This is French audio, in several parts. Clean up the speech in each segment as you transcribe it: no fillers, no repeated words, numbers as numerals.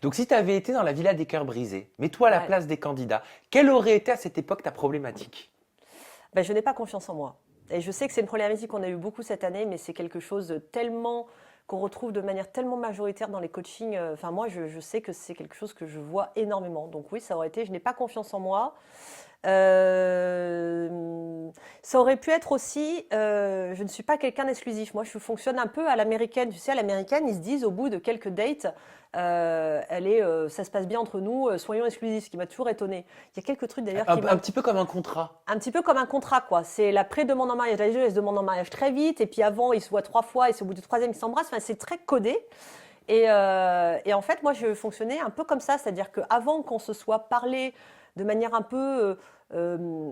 Donc si tu avais été dans la Villa des Cœurs Brisés, mets-toi à la Ouais. place des candidats, quelle aurait été à cette époque ta problématique? Ben, je n'ai pas confiance en moi. Et je sais que c'est une problématique qu'on a eu beaucoup cette année, mais c'est quelque chose de tellement qu'on retrouve de manière tellement majoritaire dans les coachings. Enfin, moi, je sais que c'est quelque chose que je vois énormément. Donc oui, ça aurait été, je n'ai pas confiance en moi. Ça aurait pu être aussi, je ne suis pas quelqu'un d'exclusif. Moi, je fonctionne un peu à l'américaine. Tu sais, à l'américaine, ils se disent au bout de quelques dates, ça se passe bien entre nous, soyons exclusifs, ce qui m'a toujours étonné. Il y a quelques trucs d'ailleurs qui Un petit peu comme un contrat. un petit peu comme un contrat, quoi. C'est la pré-demande en mariage. Les gens, ils se demandent en mariage très vite, et puis avant, ils se voient 3 fois, et c'est au bout du troisième qu'ils s'embrassent. Enfin, c'est très codé. Et en fait, moi, je fonctionnais un peu comme ça, c'est-à-dire qu'avant qu'on se soit parlé de manière un peu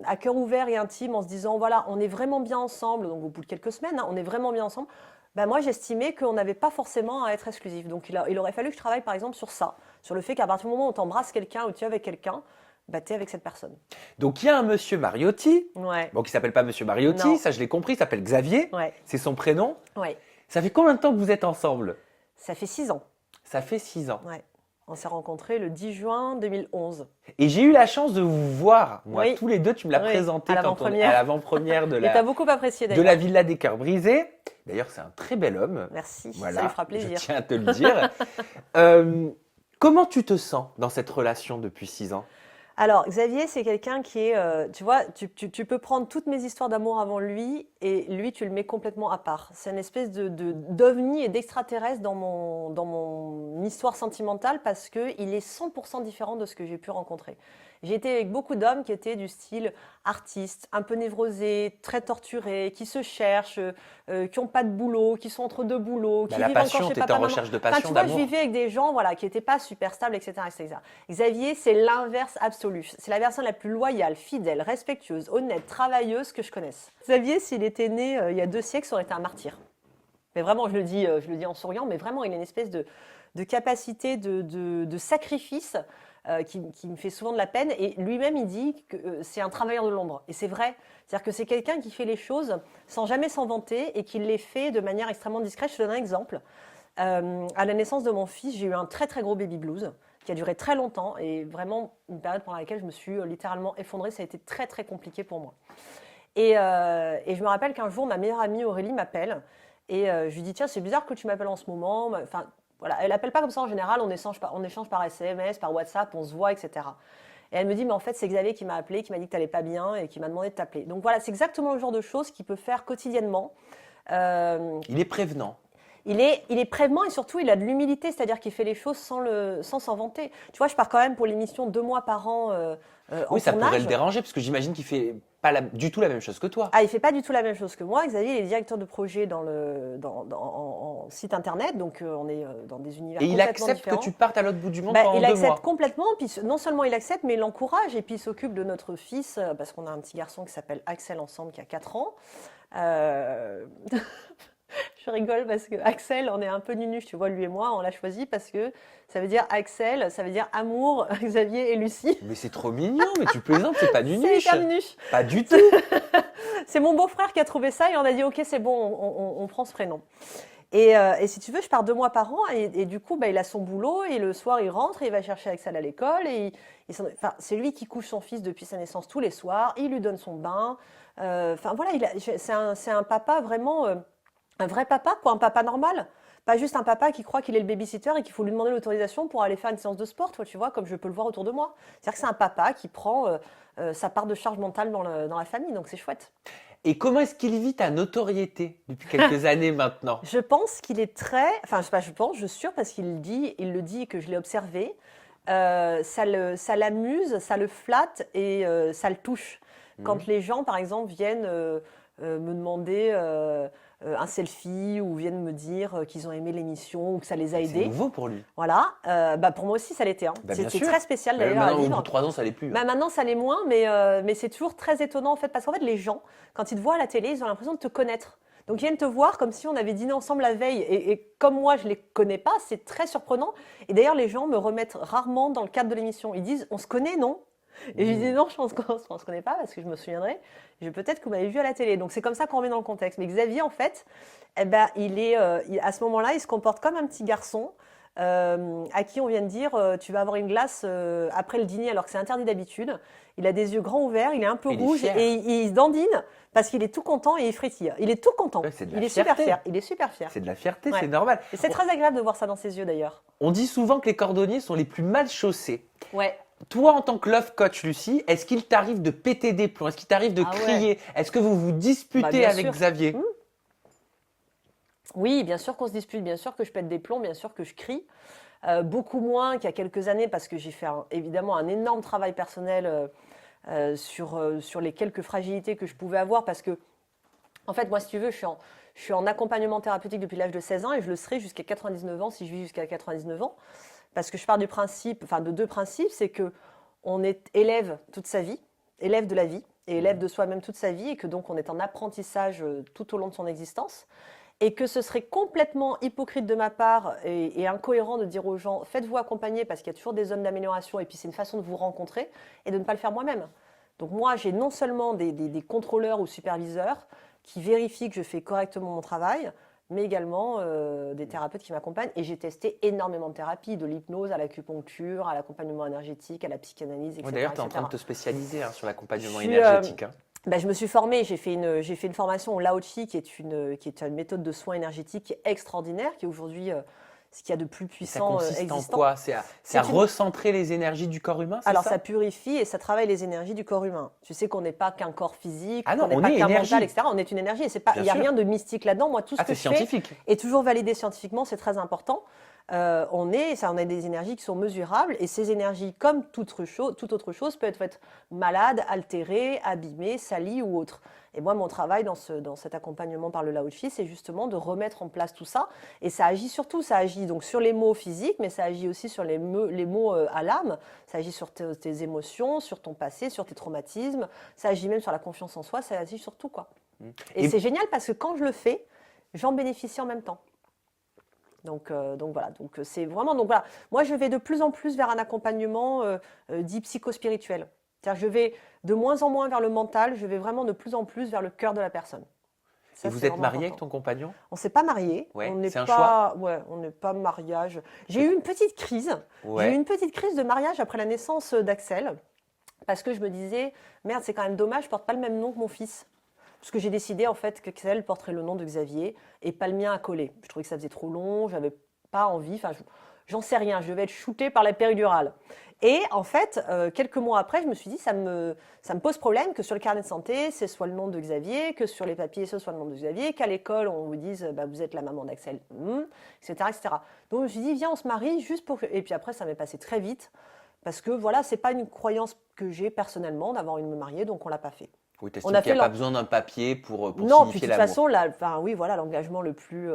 à cœur ouvert et intime, en se disant, voilà, on est vraiment bien ensemble, donc au bout de quelques semaines, hein, on est vraiment bien ensemble, ben moi, j'estimais qu'on n'avait pas forcément à être exclusif. Donc, il aurait fallu que je travaille, par exemple, sur ça, sur le fait qu'à partir du moment où tu embrasses quelqu'un ou tu es avec quelqu'un, bah, tu es avec cette personne. Donc il y a un monsieur Mariotti, Ouais, bon qui s'appelle pas monsieur Mariotti, Non. ça je l'ai compris, il s'appelle Xavier, ouais, c'est son prénom. ouais. Ça fait combien de temps que vous êtes ensemble? Ça fait 6 ans. Ça fait 6 ans. Ouais. On s'est rencontrés le 10 juin 2011. Et j'ai eu la chance de vous voir, moi, Oui. tous les deux, tu me l'as Oui, présenté à quand on est l'avant-première. à l'avant-première de Et t'as beaucoup apprécié de d'ailleurs. la Villa des Cœurs Brisés. D'ailleurs, c'est un très bel homme. Merci, Voilà, ça lui fera je plaisir. tiens à te le dire. Euh, Comment tu te sens dans cette relation depuis 6 ans? Alors, Xavier, c'est quelqu'un qui est, tu vois, tu peux prendre toutes mes histoires d'amour avant lui, et lui, tu le mets complètement à part. C'est une espèce d'ovni et d'extraterrestre dans mon histoire sentimentale, parce qu'il est 100% différent de ce que j'ai pu rencontrer. J'ai été avec beaucoup d'hommes qui étaient du style artiste, un peu névrosés, très torturés, qui se cherchent, qui n'ont pas de boulot, qui sont entre deux boulots, Bah, qui la vivent encore passion, chez tu étais papa, en maman. recherche de Enfin, passion, tu vois, je d'amour. vivais avec des gens, voilà, qui n'étaient pas super stables, etc., etc. Xavier, c'est l'inverse absolu. C'est la personne la plus loyale, fidèle, respectueuse, honnête, travailleuse que je connaisse. Xavier, s'il était né il y a 2 siècles, ça aurait été un martyr. Mais vraiment, je le dis en souriant, mais vraiment, il a une espèce de capacité de sacrifice qui me fait souvent de la peine. Et lui-même, il dit que c'est un travailleur de l'ombre. Et c'est vrai. C'est-à-dire que c'est quelqu'un qui fait les choses sans jamais s'en vanter et qui les fait de manière extrêmement discrète. Je te donne un exemple. À la naissance de mon fils, j'ai eu un très très gros baby blues qui a duré très longtemps et vraiment une période pendant laquelle je me suis littéralement effondrée. Ça a été très très compliqué pour moi. Et je me rappelle qu'un jour, ma meilleure amie Aurélie m'appelle et je lui dis tiens, c'est bizarre que tu m'appelles en ce moment. Enfin, voilà, elle appelle pas comme ça en général, on échange par SMS, par WhatsApp, on se voit, etc. Et elle me dit mais en fait, c'est Xavier qui m'a appelé, qui m'a dit que tu n'allais pas bien et qui m'a demandé de t'appeler. Donc voilà, c'est exactement le genre de choses qu'il peut faire quotidiennement. Il est prévenant. Il est prévenant et surtout il a de l'humilité, c'est-à-dire qu'il fait les choses sans s'en vanter. Tu vois, je pars quand même pour l'émission 2 mois par an en Oui, ça pourrait le tournage. déranger, parce que j'imagine qu'il fait pas du tout la même chose que toi. Ah, il fait pas du tout la même chose que moi. Xavier, il est directeur de projet en site internet, donc on est dans des univers Et il complètement accepte différents. que tu partes à l'autre bout du monde Bah, pendant il 2 accepte mois. complètement, puis non seulement il accepte, mais il encourage, et puis il s'occupe de notre fils, parce qu'on a un petit garçon qui s'appelle Axel ensemble, qui a 4 ans. Euh, Je rigole parce que Axel, on est un peu nunuche, tu vois, lui et moi, on l'a choisi parce que ça veut dire Axel, ça veut dire amour, Xavier et Lucie. Mais c'est trop mignon, mais tu plaisantes, c'est pas du C'est niche. hyper nunuche. Pas du tout. C'est mon beau-frère qui a trouvé ça et on a dit ok, c'est bon, on prend ce prénom. Et si tu veux, je pars 2 mois par an et du coup, bah, il a son boulot et le soir, il rentre et il va chercher Axel à l'école. Enfin, c'est lui qui couche son fils depuis sa naissance tous les soirs, il lui donne son bain. Enfin voilà, c'est un papa vraiment, un vrai papa, quoi, un papa normal. Pas juste un papa qui croit qu'il est le babysitter et qu'il faut lui demander l'autorisation pour aller faire une séance de sport, toi, tu vois, comme je peux le voir autour de moi. C'est-à-dire que c'est un papa qui prend sa part de charge mentale dans la famille, donc c'est chouette. Et comment est-ce qu'il vit ta notoriété depuis quelques années maintenant? Je pense qu'il est très, enfin je sais pas, je suis sûre parce il le dit et que je l'ai observé. Ça l'amuse, ça le flatte et ça le touche. Quand les gens, par exemple, viennent me demander un selfie ou viennent me dire qu'ils ont aimé l'émission ou que ça les a C'est aidés. nouveau pour lui. Voilà, bah pour moi aussi ça l'était. Hein. Bah, bien C'est sûr. très spécial Mais d'ailleurs à maintenant, au bout vivre. de 3 ans, ça l'est plus. Bah maintenant ça l'est moins, mais c'est toujours très étonnant en fait, parce qu'en fait les gens, quand ils te voient à la télé, ils ont l'impression de te connaître. Donc ils viennent te voir comme si on avait dîné ensemble la veille, et comme moi je les connais pas, c'est très surprenant. Et d'ailleurs les gens me remettent rarement dans le cadre de l'émission. Ils disent on se connaît, non? Et je dis non, je pense qu'on se connaît pas parce que je me souviendrai. Peut-être que vous m'avez vu à la télé. Donc c'est comme ça qu'on remet dans le contexte. Mais Xavier en fait, eh ben à ce moment-là, il se comporte comme un petit garçon. à qui on vient de dire tu vas avoir une glace après le dîner alors que c'est interdit d'habitude. Il a des yeux grands ouverts, il est un peu Il est rouge fier. et il se dandine parce qu'il est tout content et il frétille. Il est tout content. Ouais, c'est de la Il est super fierté. fier. Il est super fier. C'est de la fierté, Ouais. c'est normal. Et c'est très agréable de voir ça dans ses yeux d'ailleurs. On dit souvent que les cordonniers sont les plus mal chaussés. Ouais. Toi, en tant que love coach, Lucie, est-ce qu'il t'arrive de péter des plombs? Est-ce qu'il t'arrive de Ah ouais. crier? Est-ce que vous vous disputez Bah, bien avec sûr. Xavier? Oui, bien sûr qu'on se dispute, bien sûr que je pète des plombs, bien sûr que je crie. Beaucoup moins qu'il y a quelques années parce que j'ai fait évidemment un énorme travail personnel sur les quelques fragilités que je pouvais avoir parce que, en fait, moi, si tu veux, je suis en accompagnement thérapeutique depuis l'âge de 16 ans et je le serai jusqu'à 99 ans si je vis jusqu'à 99 ans. Parce que je pars du principe, enfin de deux principes, c'est que on est élève toute sa vie, élève de la vie et élève de soi-même toute sa vie et que donc on est en apprentissage tout au long de son existence. Et que ce serait complètement hypocrite de ma part et incohérent de dire aux gens faites-vous accompagner parce qu'il y a toujours des zones d'amélioration et puis c'est une façon de vous rencontrer et de ne pas le faire moi-même. Donc moi j'ai non seulement des contrôleurs ou superviseurs qui vérifient que je fais correctement mon travail, mais également des thérapeutes qui m'accompagnent et j'ai testé énormément de thérapies, de l'hypnose à l'acupuncture, à l'accompagnement énergétique, à la psychanalyse, etc. Ouais, d'ailleurs, tu es en train de etc. te spécialiser sur l'accompagnement Je suis, énergétique. Ben, je me suis formée, j'ai fait une formation au Lao Chi, qui est une méthode de soins énergétiques qui est extraordinaire, qui est aujourd'hui ce qu'il y a de plus Et ça puissant consiste en existant. quoi? C'est à C'est une- recentrer les énergies du corps humain, c'est Alors ça? ça purifie et ça travaille les énergies du corps humain. Tu sais qu'on n'est pas qu'un corps physique, Ah non, qu'on on n'est pas est qu'un énergie. mental, etc. On est une énergie et c'est pas, Bien il n'y a sûr. rien de mystique là-dedans. Moi, tout ce Ah, que c'est je fais scientifique. est toujours validé scientifiquement, c'est très important. On a des énergies qui sont mesurables et ces énergies, comme toute autre chose, peuvent être malades, altérées, abîmées, salies ou autres. Et moi, mon travail dans cet accompagnement par le Lao Chi, c'est justement de remettre en place tout ça. Et ça agit surtout, ça agit donc sur les mots physiques, mais ça agit aussi sur les mots à l'âme. Ça agit sur tes émotions, sur ton passé, sur tes traumatismes. Ça agit même sur la confiance en soi. Ça agit sur tout, quoi. Et Et- c'est génial parce que quand je le fais, j'en bénéficie en même temps. Donc voilà, c'est vraiment, donc voilà. Moi, je vais de plus en plus vers un accompagnement dit psychospirituel. C'est-à-dire, je vais de moins en moins vers le mental, je vais vraiment de plus en plus vers le cœur de la personne. Ça, Et vous c'est êtes vraiment marié avec important. ton compagnon? On s'est pas mariés, Ouais, on n'est c'est un pas, ouais, on n'est pas mariage. J'ai eu une petite crise. J'ai eu Ouais. une petite crise de mariage après la naissance d'Axel, parce que je me disais, merde, c'est quand même dommage, je porte pas le même nom que mon fils. Parce que j'ai décidé en fait qu'Axel porterait le nom de Xavier et pas le mien à coller. Je trouvais que ça faisait trop long, j'avais pas envie, enfin j'en sais rien, je devais être shootée par la péridurale. Et en fait, quelques mois après, je me suis dit, ça me pose problème que sur le carnet de santé, ce soit le nom de Xavier, que sur les papiers, ce soit le nom de Xavier, qu'à l'école, on vous dise, bah, vous êtes la maman d'Axel, etc., etc. Donc je me suis dit, viens, on se marie juste pour... Et puis après, ça m'est passé très vite, parce que voilà, c'est pas une croyance que j'ai personnellement d'avoir envie de me marier, donc on l'a pas fait. Oui, On t'estimes a qu'il n'y fait a pas l'en- besoin d'un papier pour Non, puis signifier de toute l'amour. façon, enfin, oui, voilà, l'engagement le plus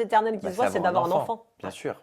éternel qui Bah, se voit, c'est d'avoir un enfant. Bien sûr.